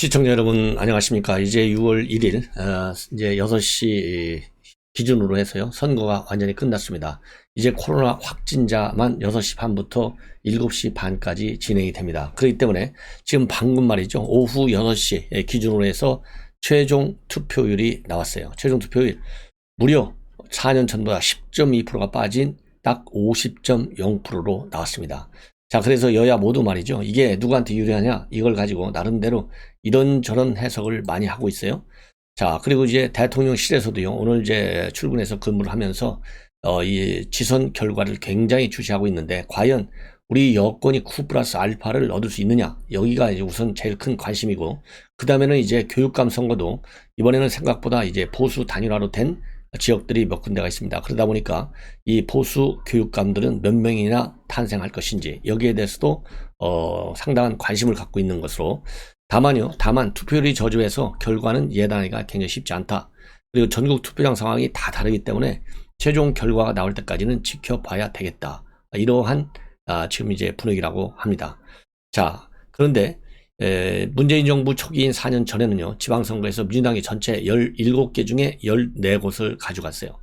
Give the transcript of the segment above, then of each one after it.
시청자 여러분 안녕하십니까. 이제 6월 1일 이제 6시 기준으로 해서요 선거가 완전히 끝났습니다. 이제 코로나 확진자만 6시 반부터 7시 반까지 진행이 됩니다. 그렇기 때문에 지금 방금 말이죠, 오후 6시 기준으로 해서 최종 투표율이 나왔어요. 최종 투표율 무려 4년 전보다 10.2%가 빠진 딱 50.0%로 나왔습니다. 자, 그래서 여야 모두 말이죠, 이게 누구한테 유리하냐, 이걸 가지고 나름대로 이런저런 해석을 많이 하고 있어요. 자, 그리고 이제 대통령실에서도요, 오늘 이제 출근해서 근무를 하면서 이 지선 결과를 굉장히 주시하고 있는데, 과연 우리 여권이 Q 플러스 알파를 얻을 수 있느냐, 여기가 이제 우선 제일 큰 관심이고, 그 다음에는 이제 교육감 선거도 이번에는 생각보다 이제 보수 단일화로 된 지역들이 몇 군데가 있습니다. 그러다 보니까 이 보수 교육감들은 몇 명이나 탄생할 것인지, 여기에 대해서도 상당한 관심을 갖고 있는 것으로, 다만 투표율이 저조해서 결과는 예단하기가 굉장히 쉽지 않다. 그리고 전국 투표장 상황이 다 다르기 때문에 최종 결과가 나올 때까지는 지켜봐야 되겠다. 이러한 지금 이제 분위기라고 합니다. 자, 그런데 문재인 정부 초기인 4년 전에는요, 지방선거에서 민주당이 전체 17개 중에 14곳을 가져갔어요.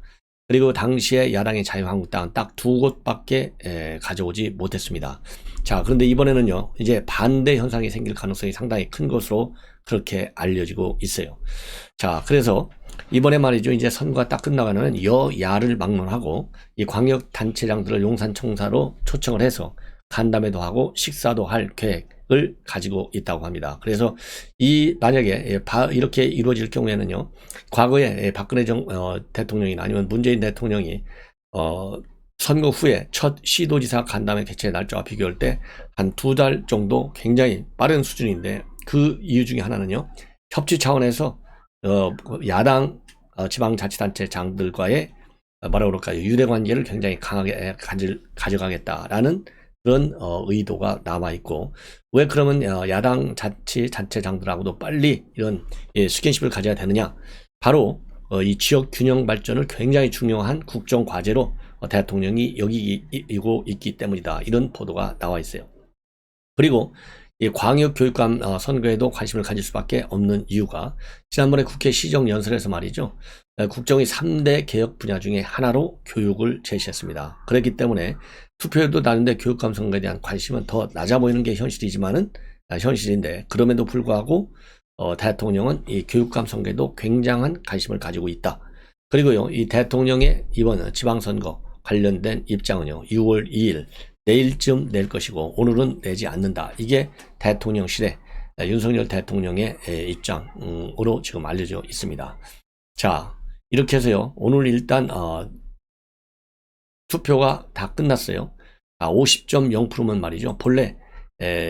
그리고 당시에 야당의 자유한국당은 딱 2곳밖에 가져오지 못했습니다. 자, 그런데 이번에는요, 이제 반대 현상이 생길 가능성이 상당히 큰 것으로 그렇게 알려지고 있어요. 자, 그래서 이번에 말이죠, 이제 선거가 딱 끝나가면 여야를 막론하고 이 광역단체장들을 용산청사로 초청을 해서 간담회도 하고 식사도 할 계획을 가지고 있다고 합니다. 그래서 만약에 이렇게 이루어질 경우에는요, 과거에 박근혜 대통령이나 아니면 문재인 대통령이 선거 후에 첫 시도지사 간담회 개최 날짜와 비교할 때 한 2달 정도 굉장히 빠른 수준인데, 그 이유 중에 하나는요, 협치 차원에서 야당 지방자치단체장들과의 뭐라 그럴까요, 유대관계를 굉장히 강하게 가져가겠다라는 그런 의도가 남아있고, 왜 그러면 야당 자치단체장들하고도 빨리 이런 스킨십을 가져야 되느냐, 바로 이 지역 균형 발전을 굉장히 중요한 국정 과제로 대통령이 여기고 있기 때문이다, 이런 보도가 나와 있어요. 그리고 이 광역교육감 선거에도 관심을 가질 수밖에 없는 이유가, 지난번에 국회 시정연설에서 말이죠, 국정의 3대 개혁 분야 중에 하나로 교육을 제시했습니다. 그렇기 때문에 투표율도 낮은데 교육감 선거에 대한 관심은 더 낮아 보이는 게 현실인데, 그럼에도 불구하고 대통령은 이 교육감 선거에도 굉장한 관심을 가지고 있다. 그리고요, 이 대통령의 이번 지방선거 관련된 입장은요, 6월 2일 내일쯤 낼 것이고 오늘은 내지 않는다. 이게 대통령실의 윤석열 대통령의 입장으로 지금 알려져 있습니다. 자, 이렇게 해서요, 오늘 일단 투표가 다 끝났어요. 50.0%면 말이죠, 본래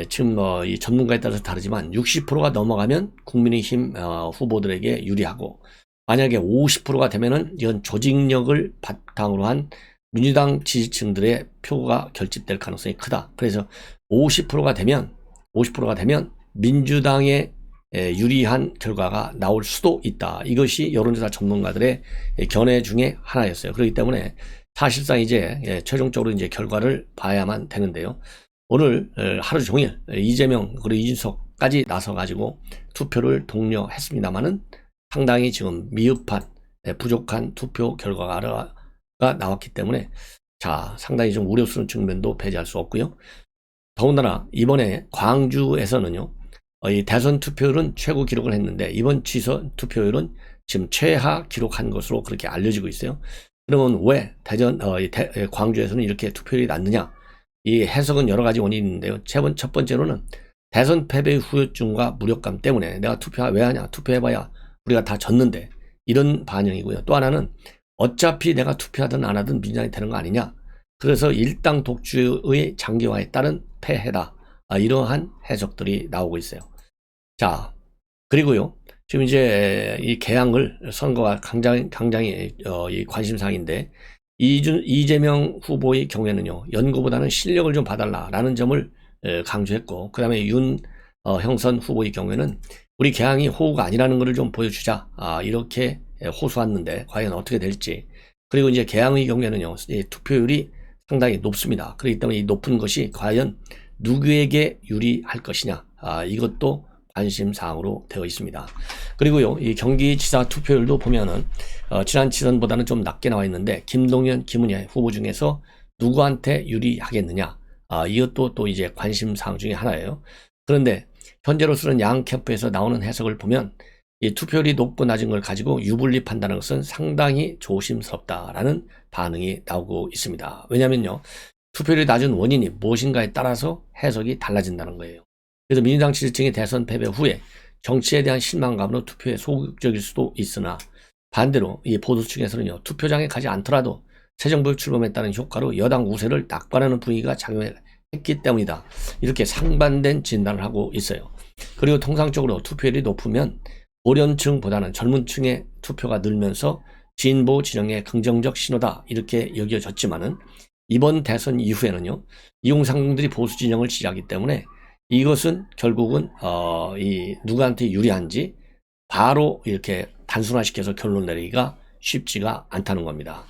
지금 이 전문가에 따라서 다르지만 60%가 넘어가면 국민의힘 후보들에게 유리하고, 만약에 50%가 되면은 이건 조직력을 바탕으로 한 민주당 지지층들의 표가 결집될 가능성이 크다. 그래서 50%가 되면 민주당에 유리한 결과가 나올 수도 있다. 이것이 여론조사 전문가들의 견해 중에 하나였어요. 그렇기 때문에 사실상 이제 최종적으로 이제 결과를 봐야만 되는데요. 오늘 하루 종일 이재명 그리고 이준석까지 나서 가지고 투표를 독려했습니다만은 상당히 지금 미흡한 부족한 투표 결과가 나왔기 때문에, 자, 상당히 좀 우려스러운 측면도 배제할 수 없고요. 더군다나 이번에 광주에서는요, 이 대선 투표율은 최고 기록을 했는데 이번 지선 투표율은 지금 최하 기록한 것으로 그렇게 알려지고 있어요. 그러면 왜 광주에서는 이렇게 투표율이 낮느냐? 이 해석은 여러 가지 원인이 있는데요. 첫 번째로는 대선 패배 후유증과 무력감 때문에 내가 왜 하냐? 투표해봐야 우리가 다 졌는데, 이런 반영이고요. 또 하나는 어차피 내가 투표하든 안 하든 민주당이 되는 거 아니냐. 그래서 일당 독주의 장기화에 따른 패해다. 이러한 해석들이 나오고 있어요. 자, 그리고요, 지금 이제 이 선거가 굉장히 이 관심사항인데, 이재명 후보의 경우에는요, 연구보다는 실력을 좀 봐달라라는 점을 강조했고, 그 다음에 형선 후보의 경우에는 우리 개항이 호구가 아니라는 것을 좀 보여주자, 이렇게 호소했는데 과연 어떻게 될지. 그리고 이제 개항의 경우에는요, 투표율이 상당히 높습니다. 그렇기 때문에 이 높은 것이 과연 누구에게 유리할 것이냐, 이것도 관심사항으로 되어 있습니다. 그리고요, 이 경기지사 투표율도 보면은 지난 지선보다는 좀 낮게 나와 있는데 김동연, 김은혜 후보 중에서 누구한테 유리하겠느냐, 이것도 또 이제 관심사항 중에 하나예요. 그런데 현재로서는 양 캠프에서 나오는 해석을 보면 이 투표율이 높고 낮은 걸 가지고 유불리 판단하는 것은 상당히 조심스럽다라는 반응이 나오고 있습니다. 왜냐면요, 투표율이 낮은 원인이 무엇인가에 따라서 해석이 달라진다는 거예요. 그래서 민주당 지지층이 대선 패배 후에 정치에 대한 실망감으로 투표에 소극적일 수도 있으나, 반대로 이 보수층에서는요, 투표장에 가지 않더라도 새 정부의 출범에 따른 효과로 여당 우세를 낙관하는 분위기가 작용했기 때문이다, 이렇게 상반된 진단을 하고 있어요. 그리고 통상적으로 투표율이 높으면 고령층보다는 젊은 층의 투표가 늘면서 진보 진영의 긍정적 신호다, 이렇게 여겨졌지만은 이번 대선 이후에는요, 이용상공들이 보수 진영을 지지하기 때문에 이것은 결국은 이 누구한테 유리한지 바로 이렇게 단순화시켜서 결론 내리기가 쉽지가 않다는 겁니다.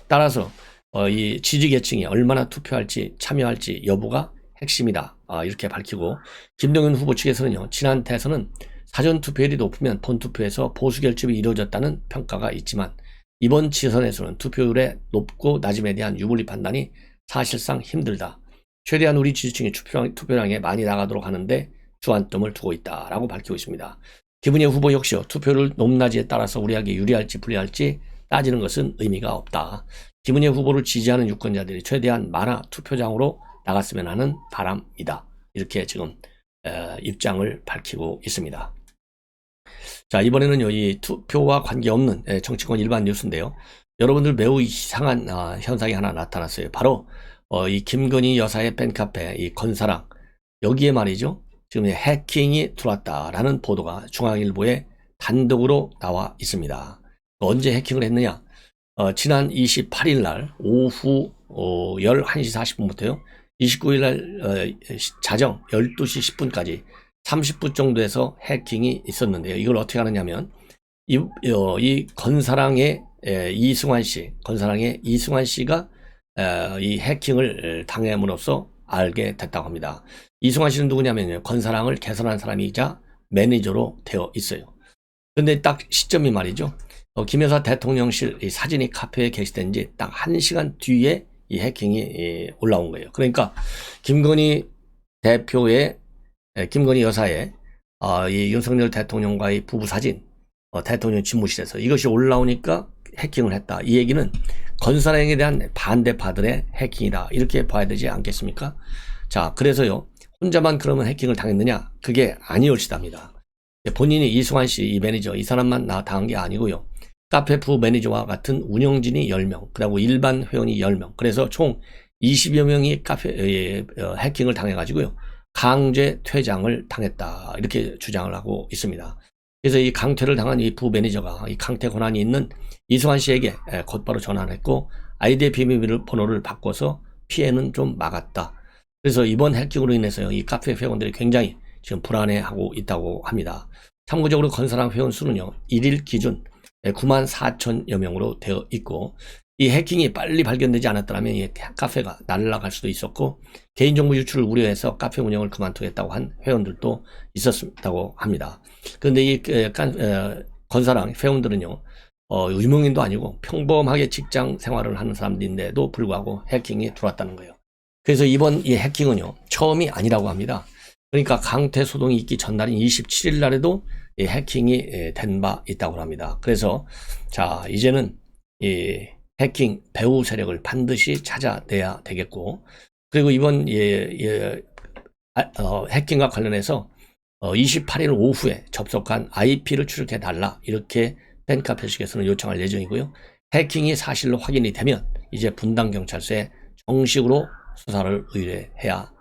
따라서 이 지지 계층이 얼마나 투표할지 참여할지 여부가 핵심이다, 이렇게 밝히고, 김동연 후보 측에서는요, 지난 대선은 사전 투표율이 높으면 본투표에서 보수 결집이 이루어졌다는 평가가 있지만 이번 지선에서는 투표율의 높고 낮음에 대한 유불리 판단이 사실상 힘들다, 최대한 우리 지지층이 투표량에 많이 나가도록 하는데 주안점을 두고 있다라고 밝히고 있습니다. 김은혜 후보 역시요, 투표율 높낮이에 따라서 우리에게 유리할지 불리할지 따지는 것은 의미가 없다, 김은혜 후보를 지지하는 유권자들이 최대한 많아 투표장으로 나갔으면 하는 바람이다, 이렇게 지금 입장을 밝히고 있습니다. 자, 이번에는요, 이 투표와 관계없는 정치권 일반 뉴스인데요, 여러분들 매우 이상한 현상이 하나 나타났어요. 바로 이 김건희 여사의 팬카페 이 건사랑, 여기에 말이죠, 지금 해킹이 들어왔다라는 보도가 중앙일보에 단독으로 나와 있습니다. 언제 해킹을 했느냐, 지난 28일 날 오후 11시 40분부터요 29일 날 자정 12시 10분까지 30분 정도에서 해킹이 있었는데요. 이걸 어떻게 하느냐면 이 건사랑의 이승환 씨, 건사랑의 이승환 씨가 이 해킹을 당함으로써 알게 됐다고 합니다. 이승환 씨는 누구냐면요, 건사랑을 개선한 사람이자 매니저로 되어 있어요. 근데 딱 시점이 말이죠, 김 여사 대통령실 이 사진이 카페에 게시된 지 딱 1시간 뒤에 이 해킹이 올라온 거예요. 그러니까 김건희 여사의 이 윤석열 대통령과의 부부 사진, 대통령 집무실에서 이것이 올라오니까 해킹을 했다, 이 얘기는 건사랑에 대한 반대파들의 해킹이다, 이렇게 봐야 되지 않겠습니까? 자, 그래서요, 혼자만 그러면 해킹을 당했느냐, 그게 아니올시답니다. 본인이 이승환 씨, 이 매니저, 이 사람만 당한 게 아니고요, 카페 부 매니저와 같은 운영진이 10명, 그리고 일반 회원이 10명, 그래서 총 20여 명이 해킹을 당해가지고요, 강제 퇴장을 당했다, 이렇게 주장을 하고 있습니다. 그래서 이 강퇴를 당한 이 부 매니저가 이 강퇴 권한이 있는 이승환 씨에게 곧바로 전화를 했고, 아이디의 비밀번호를 바꿔서 피해는 좀 막았다. 그래서 이번 해킹으로 인해서 이 카페 회원들이 굉장히 지금 불안해하고 있다고 합니다. 참고적으로 건사랑 회원 수는요, 1일 기준 94,000여 명으로 되어 있고, 이 해킹이 빨리 발견되지 않았더라면 이 카페가 날아갈 수도 있었고, 개인정보 유출을 우려해서 카페 운영을 그만두겠다고 한 회원들도 있었다고 합니다. 그런데 이 건사랑 회원들은요, 유명인도 아니고 평범하게 직장 생활을 하는 사람들인데도 불구하고 해킹이 들어왔다는 거예요. 그래서 이번 이 해킹은요, 처음이 아니라고 합니다. 그러니까 강퇴 소동이 있기 전날인 27일 날에도 이 해킹이 된 바 있다고 합니다. 그래서 자, 이제는 이 해킹 배후 세력을 반드시 찾아내야 되겠고, 그리고 이번 해킹과 관련해서 28일 오후에 접속한 IP를 추적해 달라, 이렇게 팬카페 측에서는 요청할 예정이고요, 해킹이 사실로 확인이 되면 이제 분당경찰서에 정식으로 수사를 의뢰해야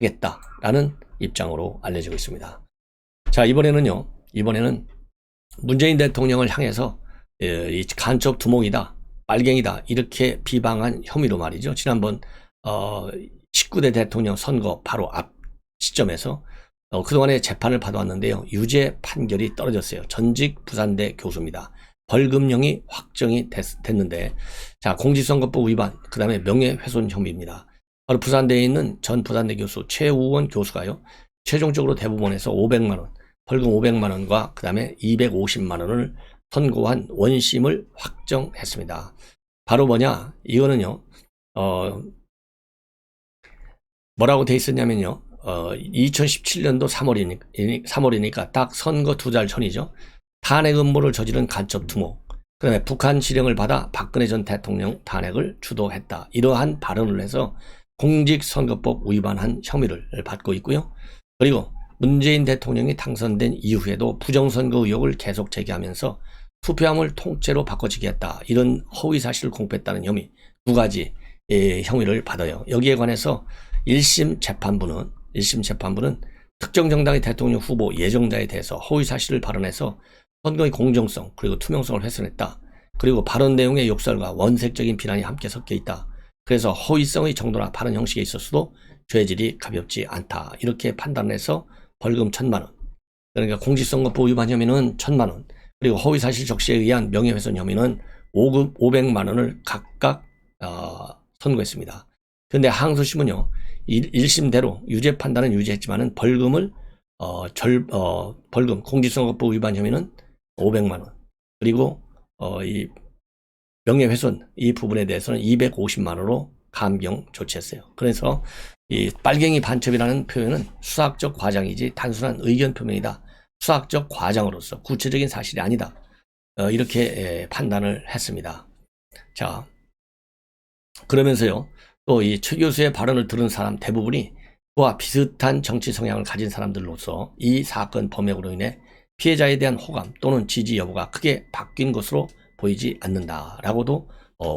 하겠다라는 입장으로 알려지고 있습니다. 자, 이번에는 문재인 대통령을 향해서 이 간첩 두목이다, 빨갱이다, 이렇게 비방한 혐의로 말이죠, 지난번 19대 대통령 선거 바로 앞 시점에서 그동안에 재판을 받아왔는데요, 유죄 판결이 떨어졌어요. 전직 부산대 교수입니다. 벌금형이 확정이 됐는데, 자, 공직선거법 위반, 그 다음에 명예훼손 혐의입니다. 바로 부산대에 있는 전 부산대 교수 최우원 교수가요, 최종적으로 대법원에서 500만 원, 벌금 500만 원과 그 다음에 250만 원을 선고한 원심을 확정했습니다. 바로 뭐냐? 이거는요, 뭐라고 돼 있었냐면요, 2017년도 3월이니까 딱 선거 2달 전이죠. 탄핵 음모를 저지른 간첩 두목, 그 다음에 북한 지령을 받아 박근혜 전 대통령 탄핵을 주도했다. 이러한 발언을 해서 공직선거법 위반한 혐의를 받고 있고요. 그리고 문재인 대통령이 당선된 이후에도 부정선거 의혹을 계속 제기하면서 투표함을 통째로 바꿔치기 했다. 이런 허위사실을 공표했다는 혐의, 2가지 혐의를 받아요. 여기에 관해서 1심 재판부는 특정 정당의 대통령 후보 예정자에 대해서 허위사실을 발언해서 선거의 공정성 그리고 투명성을 훼손했다. 그리고 발언 내용의 욕설과 원색적인 비난이 함께 섞여 있다. 그래서 허위성의 정도나 발언 형식에 있어서도 죄질이 가볍지 않다. 이렇게 판단해서 벌금 1,000만 원. 그러니까 공직선거법 위반 혐의는 1,000만 원. 그리고 허위사실 적시에 의한 명예훼손 혐의는 500만 원을 각각 선고했습니다. 그런데 항소심은요, 1심대로 유죄 판단은 유죄했지만은 벌금을 벌금 공직선거법 위반 혐의는 500만 원. 그리고 이 명예훼손 이 부분에 대해서는 250만 원으로 감경 조치했어요. 그래서 이 빨갱이 반첩이라는 표현은 수학적 과장이지 단순한 의견 표명이다. 수학적 과장으로서 구체적인 사실이 아니다. 이렇게 판단을 했습니다. 자, 그러면서요, 또 이 최 교수의 발언을 들은 사람 대부분이 그와 비슷한 정치 성향을 가진 사람들로서 이 사건 범행으로 인해 피해자에 대한 호감 또는 지지 여부가 크게 바뀐 것으로 보이지 않는다라고도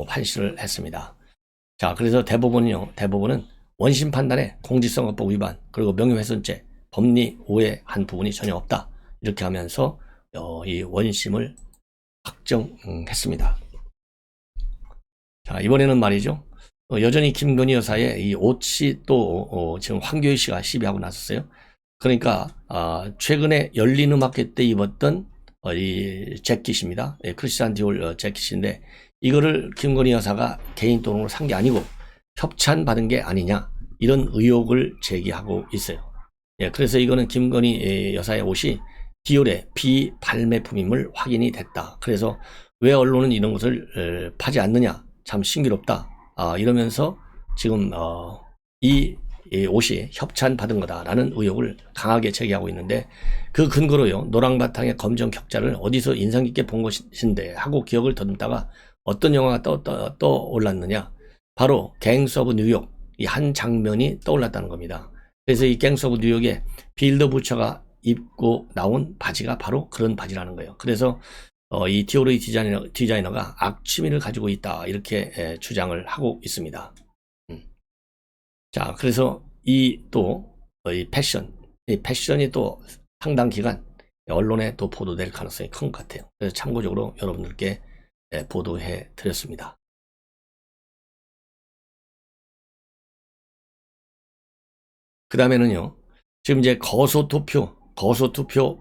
판시를 했습니다. 자, 그래서 대법원은 원심 판단에 공직선거법 위반 그리고 명예훼손죄 법리 오해한 부분이 전혀 없다. 이렇게 하면서 이 원심을 확정했습니다. 자, 이번에는 말이죠. 여전히 김건희 여사의 이 옷이 또 지금 황교익 씨가 시비하고 나섰어요. 그러니까 최근에 열린음악회 때 입었던 이 재킷입니다. 크리스찬 디올 재킷인데 이거를 김건희 여사가 개인 돈으로 산 게 아니고 협찬받은 게 아니냐 이런 의혹을 제기하고 있어요. 그래서 이거는 김건희 여사의 옷이 디올의 비발매품임을 확인이 됐다. 그래서 왜 언론은 이런 것을 파지 않느냐 참 신기롭다. 이러면서 지금 이 옷이 협찬받은 거다라는 의혹을 강하게 제기하고 있는데 그 근거로요, 노랑 바탕의 검정 격자를 어디서 인상 깊게 본 것인데 하고 기억을 더듬다가 어떤 영화가 떠올랐느냐, 바로 갱스 오브 뉴욕 이 한 장면이 떠올랐다는 겁니다. 그래서 이 갱스 오브 뉴욕에 빌더 부처가 입고 나온 바지가 바로 그런 바지라는 거예요. 그래서 이 디올의 디자이너가 악취미를 가지고 있다 이렇게 주장을 하고 있습니다. 자, 그래서 이 패션이 또 상당 기간 언론에 또 보도될 가능성이 큰 것 같아요. 그래서 참고적으로 여러분들께 보도해 드렸습니다. 그 다음에는요, 지금 이제 거소투표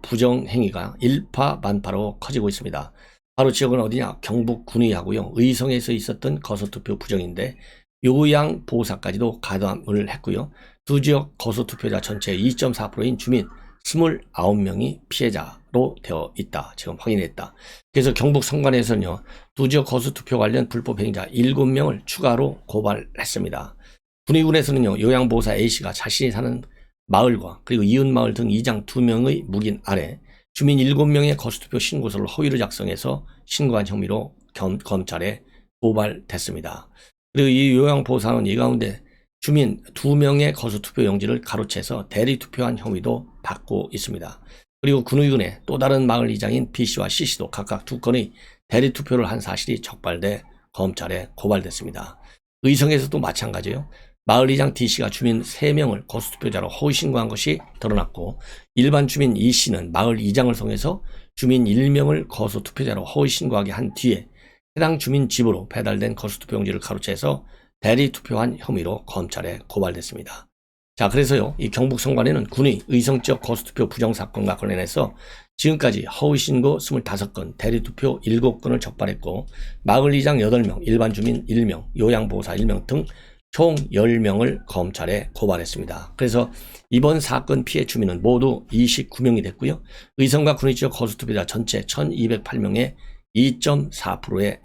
부정행위가 일파만파로 커지고 있습니다. 바로 지역은 어디냐? 경북 군위하고요, 의성에서 있었던 거소투표 부정인데 요양보호사까지도 가담을 했고요. 두 지역 거소투표자 전체의 2.4%인 주민 29명이 피해자로 되어 있다. 지금 확인했다. 그래서 경북 성관에서는요, 두 지역 거소투표 관련 불법 행위자 7명을 추가로 고발했습니다. 군위군에서는요, 요양보호사 A씨가 자신이 사는 마을과 그리고 이웃마을 등 2장 2명의 묵인 아래 주민 7명의 거소투표 신고서를 허위로 작성해서 신고한 혐의로 검찰에 고발됐습니다. 그리고 이 요양보호사는 이 가운데 주민 2명의 거소투표 용지를 가로채서 대리투표한 혐의도 받고 있습니다. 그리고 군의군의 또 다른 마을 이장인 B씨와 C씨도 각각 2건의 대리투표를 한 사실이 적발돼 검찰에 고발됐습니다. 의성에서도 마찬가지예요. 마을 이장 D씨가 주민 3명을 거소투표자로 허위 신고한 것이 드러났고, 일반 주민 E씨는 마을 이장을 통해서 주민 1명을 거소투표자로 허위 신고하게 한 뒤에 해당 주민 집으로 배달된 거소투표 용지를 가로채서 대리투표한 혐의로 검찰에 고발됐습니다. 자, 그래서요, 이 경북 성관에는 군의 의성 지역 거소투표 부정사건과 관련해서 지금까지 허위신고 25건, 대리투표 7건을 적발했고, 마을 이장 8명, 일반 주민 1명, 요양보호사 1명 등 총 10명을 검찰에 고발했습니다. 그래서 이번 사건 피해 주민은 모두 29명이 됐고요. 의성과 군위 지역 거수투표자 전체 1208명의 2.4%에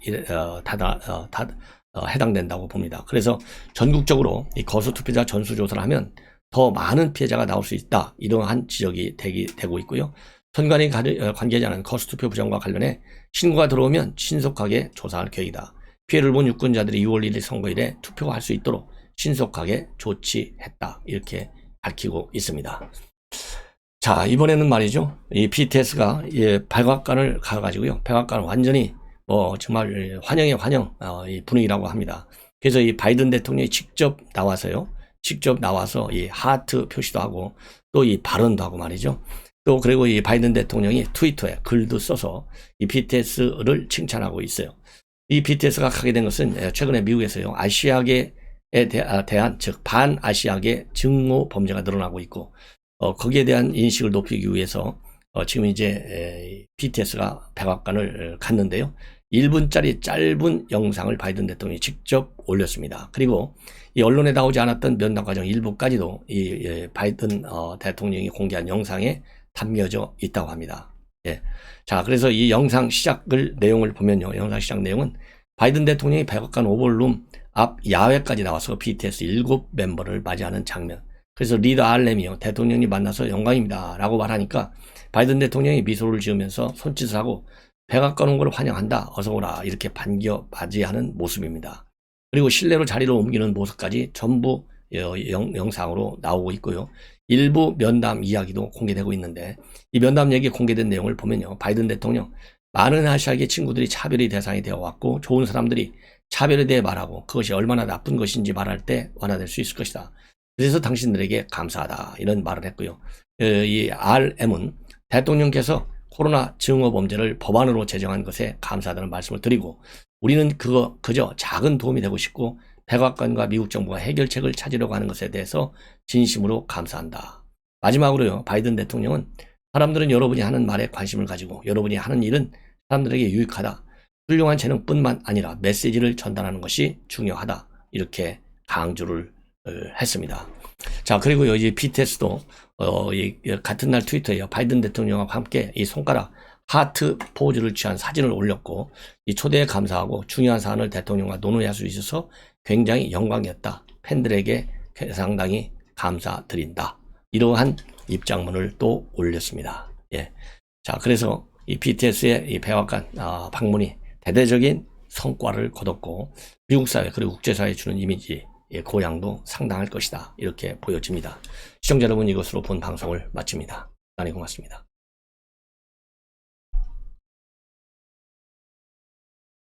해당된다고 봅니다. 그래서 전국적으로 이 거수투표자 전수조사를 하면 더 많은 피해자가 나올 수 있다. 이러한 지적이 되고 있고요. 선관위 관계자는 거수투표 부정과 관련해 신고가 들어오면 신속하게 조사할 계획이다. 피해를 본 유권자들이 6월 1일 선거일에 투표할 수 있도록 신속하게 조치했다. 이렇게 밝히고 있습니다. 자, 이번에는 말이죠. 이 BTS가 백악관을 가가지고요. 백악관은 완전히 정말 환영의 환영 이 분위기라고 합니다. 그래서 이 바이든 대통령이 직접 나와서 이 하트 표시도 하고 또 이 발언도 하고 말이죠. 또 그리고 이 바이든 대통령이 트위터에 글도 써서 이 BTS를 칭찬하고 있어요. 이 BTS가 가게 된 것은 최근에 미국에서요. 아시아계에 대한 즉 반아시아계 증오 범죄가 늘어나고 있고 거기에 대한 인식을 높이기 위해서 지금 이제 BTS가 백악관을 갔는데요. 1분짜리 짧은 영상을 바이든 대통령이 직접 올렸습니다. 그리고 이 언론에 나오지 않았던 면담 과정 일부까지도 이 바이든 대통령이 공개한 영상에 담겨져 있다고 합니다. 예. 자, 그래서 이 영상 내용을 보면요. 영상 시작 내용은 바이든 대통령이 백악관 오벌룸 앞 야외까지 나와서 BTS 7멤버를 맞이하는 장면. 그래서 리더 알렘이요. 대통령이 만나서 영광입니다. 라고 말하니까 바이든 대통령이 미소를 지으면서 손짓을 하고 백악관 온 걸 환영한다. 어서 오라. 이렇게 반겨 맞이하는 모습입니다. 그리고 실내로 자리를 옮기는 모습까지 전부 영상으로 나오고 있고요. 일부 면담 이야기도 공개되고 있는데 이 면담 얘기 공개된 내용을 보면요. 바이든 대통령 많은 아시아계 친구들이 차별의 대상이 되어 왔고 좋은 사람들이 차별에 대해 말하고 그것이 얼마나 나쁜 것인지 말할 때 완화될 수 있을 것이다. 그래서 당신들에게 감사하다. 이런 말을 했고요. 이 RM은 대통령께서 코로나 증오 범죄를 법안으로 제정한 것에 감사하다는 말씀을 드리고 우리는 그저 작은 도움이 되고 싶고 백악관과 미국 정부가 해결책을 찾으려고 하는 것에 대해서 진심으로 감사한다. 마지막으로요. 바이든 대통령은 사람들은 여러분이 하는 말에 관심을 가지고 여러분이 하는 일은 사람들에게 유익하다. 훌륭한 재능뿐만 아니라 메시지를 전달하는 것이 중요하다. 이렇게 강조를 했습니다. 자, 그리고 여기 BTS도 같은 날 트위터에 바이든 대통령과 함께 이 손가락 하트 포즈를 취한 사진을 올렸고 이 초대에 감사하고 중요한 사안을 대통령과 논의할 수 있어서 굉장히 영광이었다. 팬들에게 상당히 감사드린다. 이러한 입장문을 또 올렸습니다. 예. 자, 그래서 이 BTS의 이 백악관 방문이 대대적인 성과를 거뒀고 미국 사회 그리고 국제사회에 주는 이미지 고향도 상당할 것이다. 이렇게 보여집니다. 시청자 여러분, 이것으로 본 방송을 마칩니다. 대단히 고맙습니다.